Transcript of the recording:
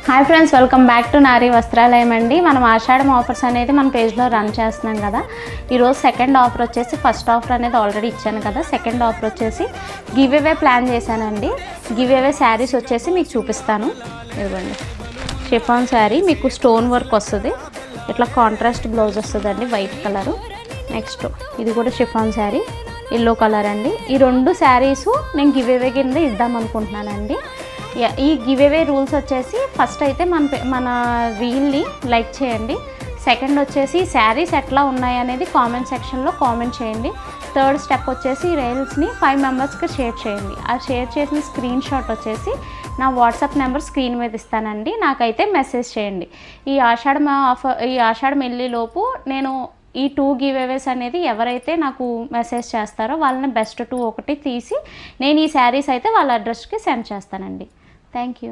Hi friends, welcome back to నారీ వస్త్రాలయం అండి. మనం ఆషాఢం offers అనేది మన పేజ్లో రన్ చేస్తున్నాం కదా. ఈరోజు సెకండ్ ఆఫర్ వచ్చేసి, ఫస్ట్ ఆఫర్ అనేది ఆల్రెడీ ఇచ్చాను కదా. సెకండ్ ఆఫర్ వచ్చేసి గివ్ అవే ప్లాన్ చేశానండి. గివ్ అవే శారీస్ వచ్చేసి మీకు చూపిస్తాను. ఇదిగోండి, షిఫాన్ శారీ మీకు స్టోన్ వర్క్ వస్తుంది, ఇట్లా కాంట్రాస్ట్ బ్లౌజ్ వస్తుందండి, వైట్ కలరు. నెక్స్ట్ ఇది కూడా షిఫాన్ శారీ, ఎల్లో కలర్ అండి. ఈ రెండు శారీసు నేను గివ్ అవే కింద ఇద్దాం అనుకుంటున్నానండి. ఈ గివ్ అవే రూల్స్ వచ్చేసి, ఫస్ట్ అయితే మన రీల్ని లైక్ చేయండి. సెకండ్ వచ్చేసి శారీస్ ఎట్లా ఉన్నాయి అనేది కామెంట్ సెక్షన్లో కామెంట్ చేయండి. థర్డ్ స్టెప్ వచ్చేసి రీల్స్ని 5 మెంబర్స్కి షేర్ చేయండి. ఆ షేర్ చేసిన స్క్రీన్ షాట్ వచ్చేసి నా వాట్సాప్ నెంబర్ స్క్రీన్ మీద ఇస్తానండి, నాకైతే మెసేజ్ చేయండి. ఈ ఆషాఢం వెళ్ళేలోపు నేను ఈ 2 గివ్ అవేస్ అనేది ఎవరైతే నాకు మెసేజ్ చేస్తారో వాళ్ళని బెస్ట్ 2 ఒకటి తీసి నేను ఈ శారీస్ అయితే వాళ్ళ అడ్రస్కి సెండ్ చేస్తానండి. Thank you.